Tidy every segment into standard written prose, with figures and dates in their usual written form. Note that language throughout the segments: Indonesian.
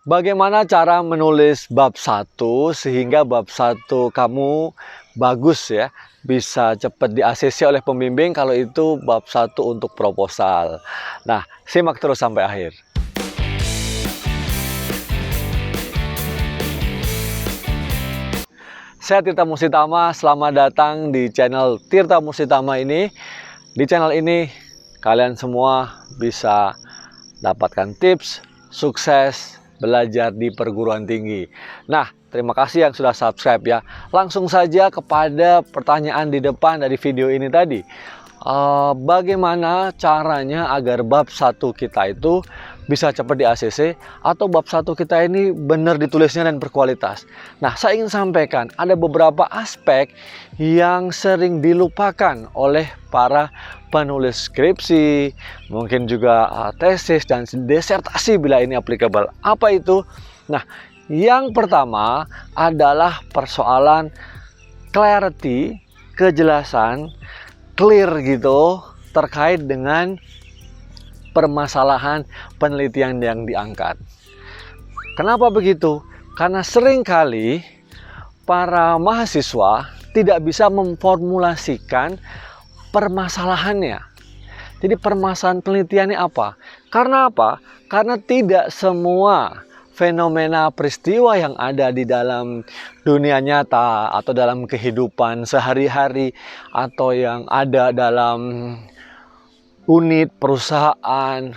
Bagaimana cara menulis bab 1 sehingga bab 1 kamu bagus ya, bisa cepat di-ACC oleh pembimbing kalau itu bab 1 untuk proposal. Nah, simak terus sampai akhir. Saya Tirta Musitama, selamat datang di channel Tirta Musitama ini. Di channel ini kalian semua bisa dapatkan tips sukses belajar di perguruan tinggi. Nah, terima kasih yang sudah subscribe ya. Langsung saja kepada pertanyaan di depan dari video ini tadi. Bagaimana caranya agar bab 1 kita itu bisa cepat di-ACC atau bab 1 kita ini benar ditulisnya dan berkualitas. Nah, saya ingin sampaikan ada beberapa aspek yang sering dilupakan oleh para penulis skripsi, mungkin juga tesis dan disertasi bila ini applicable. Apa itu? Nah, yang pertama adalah persoalan clarity, kejelasan, clear gitu terkait dengan permasalahan penelitian yang diangkat. Kenapa begitu? Karena seringkali para mahasiswa tidak bisa memformulasikan permasalahannya. Jadi permasalahan penelitiannya apa? Karena apa? Karena tidak semua fenomena peristiwa yang ada di dalam dunia nyata atau dalam kehidupan sehari-hari atau yang ada dalam unit, perusahaan,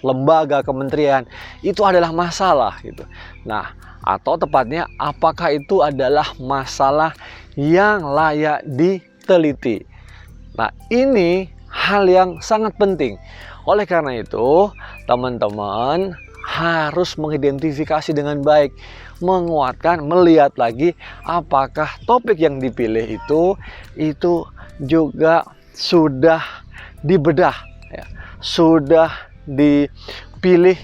lembaga, kementerian itu adalah masalah gitu. Nah, atau tepatnya apakah itu adalah masalah yang layak diteliti. Nah, ini hal yang sangat penting. Oleh karena itu, teman-teman harus mengidentifikasi dengan baik, menguatkan, melihat lagi apakah topik yang dipilih itu juga sudah dibedah ya, sudah dipilih,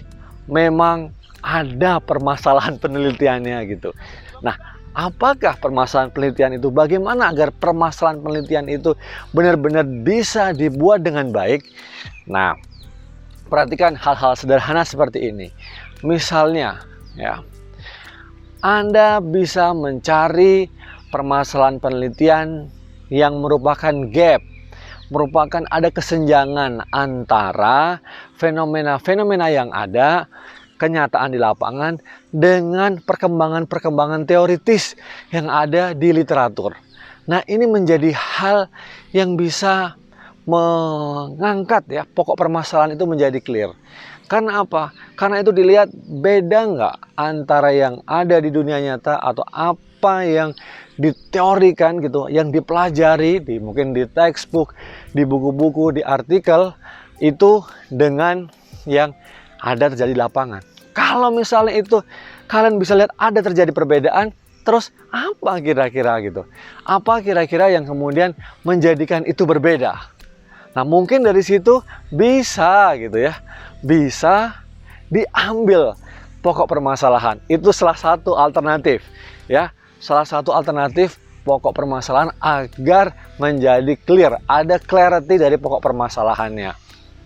memang ada permasalahan penelitiannya gitu. Nah, apakah permasalahan penelitian itu? Bagaimana agar permasalahan penelitian itu benar-benar bisa dibuat dengan baik? Nah, perhatikan hal-hal sederhana seperti ini. Misalnya, ya, Anda bisa mencari permasalahan penelitian yang merupakan gap, merupakan ada kesenjangan antara fenomena-fenomena yang ada, kenyataan di lapangan, dengan perkembangan-perkembangan teoritis yang ada di literatur. Nah, ini menjadi hal yang bisa mengangkat ya pokok permasalahan itu menjadi clear. Karena apa? Karena itu dilihat beda nggak antara yang ada di dunia nyata atau apa yang diteorikan gitu, yang dipelajari mungkin di textbook, di buku-buku, di artikel itu dengan yang ada terjadi di lapangan. Kalau misalnya itu kalian bisa lihat ada terjadi perbedaan, terus apa kira-kira gitu? Apa kira-kira yang kemudian menjadikan itu berbeda? Nah, mungkin dari situ bisa gitu ya, bisa diambil pokok permasalahan. Itu salah satu alternatif ya, salah satu alternatif pokok permasalahan agar menjadi clear, ada clarity dari pokok permasalahannya.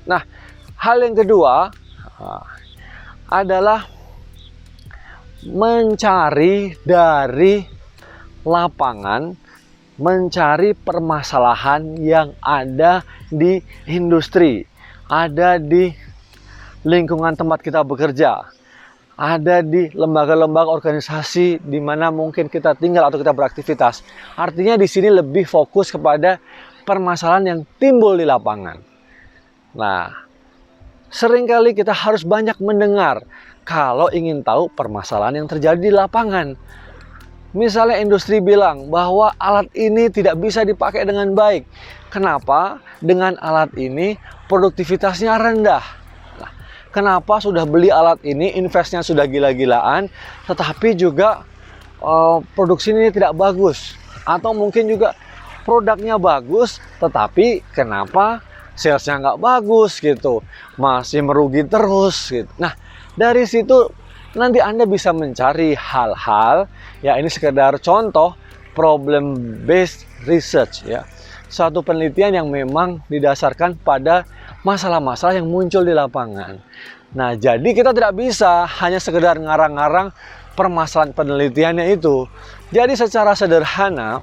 Nah, hal yang kedua adalah mencari dari lapangan, mencari permasalahan yang ada di industri, ada di lingkungan tempat kita bekerja, ada di lembaga-lembaga organisasi di mana mungkin kita tinggal atau kita beraktivitas. Artinya di sini lebih fokus kepada permasalahan yang timbul di lapangan. Nah, seringkali kita harus banyak mendengar kalau ingin tahu permasalahan yang terjadi di lapangan. Misalnya industri bilang bahwa alat ini tidak bisa dipakai dengan baik. Kenapa? Dengan alat ini produktivitasnya rendah. Nah, kenapa sudah beli alat ini, investnya sudah gila-gilaan, tetapi juga produksi ini tidak bagus. Atau mungkin juga produknya bagus, tetapi kenapa salesnya nggak bagus gitu, masih merugi terus gitu. Nah, dari situ nanti Anda bisa mencari hal-hal, ya ini sekedar contoh problem based research ya. Suatu penelitian yang memang didasarkan pada masalah-masalah yang muncul di lapangan. Nah, jadi kita tidak bisa hanya sekedar ngarang-ngarang permasalahan penelitiannya itu. Jadi secara sederhana,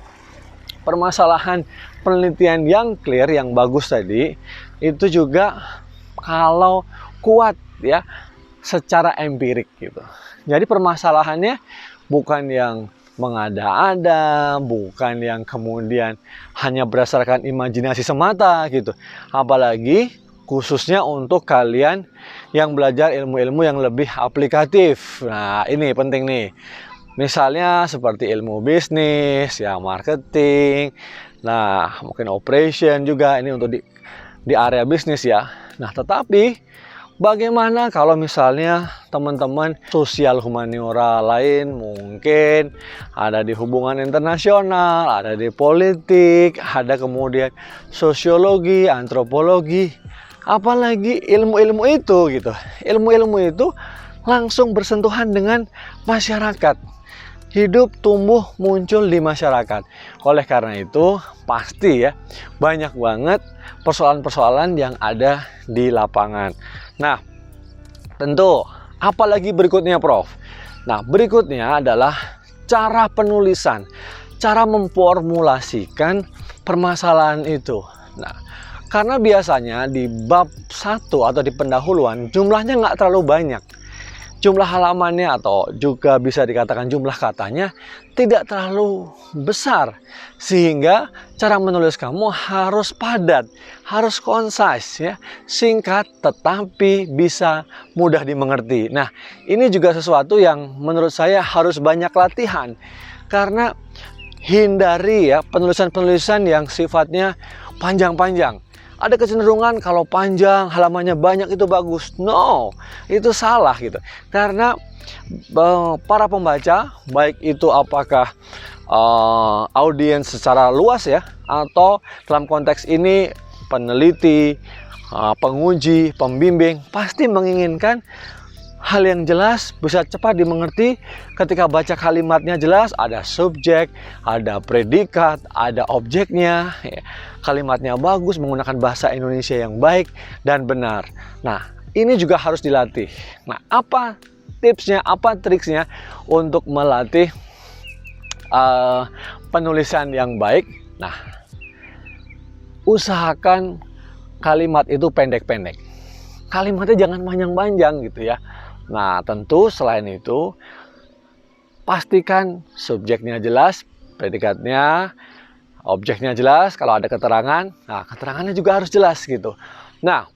permasalahan penelitian yang clear, yang bagus tadi, itu juga kalau kuat ya secara empirik gitu. Jadi permasalahannya bukan yang mengada-ada, bukan yang kemudian hanya berdasarkan imajinasi semata gitu. Apalagi khususnya untuk kalian yang belajar ilmu-ilmu yang lebih aplikatif. Nah, ini penting nih. Misalnya seperti ilmu bisnis, ya marketing, nah mungkin operation juga, ini untuk di area bisnis ya. Nah, tetapi bagaimana kalau misalnya teman-teman sosial humaniora lain, mungkin ada di hubungan internasional, ada di politik, ada kemudian sosiologi, antropologi, apalagi ilmu-ilmu itu gitu. Ilmu-ilmu itu langsung bersentuhan dengan masyarakat. Hidup, tumbuh, muncul di masyarakat. Oleh karena itu, pasti ya banyak banget persoalan-persoalan yang ada di lapangan. Nah, tentu apalagi berikutnya, Prof. Nah, berikutnya adalah cara penulisan, cara memformulasikan permasalahan itu. Nah, karena biasanya di bab 1 atau di pendahuluan jumlahnya nggak terlalu banyak. Jumlah halamannya atau juga bisa dikatakan jumlah katanya tidak terlalu besar. Sehingga cara menulis kamu harus padat, harus concise ya, singkat tetapi bisa mudah dimengerti. Nah, ini juga sesuatu yang menurut saya harus banyak latihan. Karena hindari ya penulisan-penulisan yang sifatnya panjang-panjang. Ada kecenderungan kalau panjang, halamannya banyak itu bagus. No, itu salah gitu. Karena para pembaca, baik itu apakah audiens secara luas ya, atau dalam konteks ini peneliti, penguji, pembimbing, pasti menginginkan hal yang jelas, bisa cepat dimengerti. Ketika baca kalimatnya jelas, ada subjek, ada predikat, ada objeknya ya. Kalimatnya bagus, menggunakan bahasa Indonesia yang baik dan benar. Nah, ini juga harus dilatih. Nah, apa tipsnya, apa triksnya untuk melatih penulisan yang baik? Nah, usahakan kalimat itu pendek-pendek. Kalimatnya jangan panjang-panjang gitu ya. Nah, tentu selain itu pastikan subjeknya jelas, predikatnya, objeknya jelas. Kalau ada keterangan, nah keterangannya juga harus jelas gitu. Nah,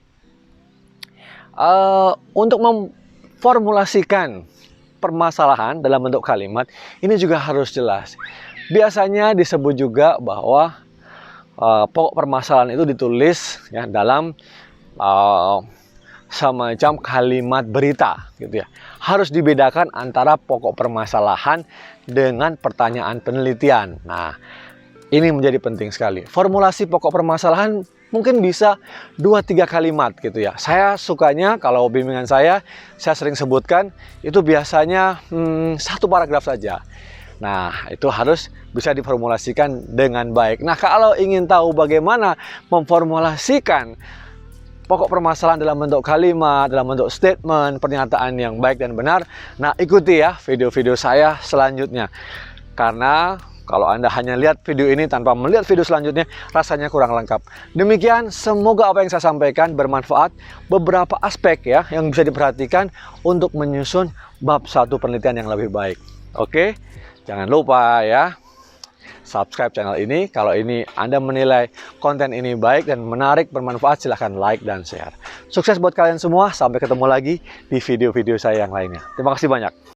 untuk memformulasikan permasalahan dalam bentuk kalimat, ini juga harus jelas. Biasanya disebut juga bahwa pokok permasalahan itu ditulis ya dalam semacam kalimat berita gitu ya. Harus dibedakan antara pokok permasalahan dengan pertanyaan penelitian. Nah, ini menjadi penting sekali. Formulasi pokok permasalahan mungkin bisa 2-3 kalimat gitu ya. Saya sukanya kalau bimbingan saya sering sebutkan itu biasanya 1 paragraf saja. Nah, itu harus bisa diformulasikan dengan baik. Nah, kalau ingin tahu bagaimana memformulasikan pokok permasalahan dalam bentuk kalimat, dalam bentuk statement, pernyataan yang baik dan benar, nah ikuti ya video-video saya selanjutnya. Karena kalau Anda hanya lihat video ini tanpa melihat video selanjutnya, rasanya kurang lengkap. Demikian, semoga apa yang saya sampaikan bermanfaat. Beberapa aspek ya yang bisa diperhatikan untuk menyusun bab 1 penelitian yang lebih baik. Oke, jangan lupa ya subscribe channel ini. Kalau ini Anda menilai konten ini baik dan menarik, bermanfaat, silahkan like dan share. Sukses buat kalian semua. Sampai ketemu lagi di video-video saya yang lainnya. Terima kasih banyak.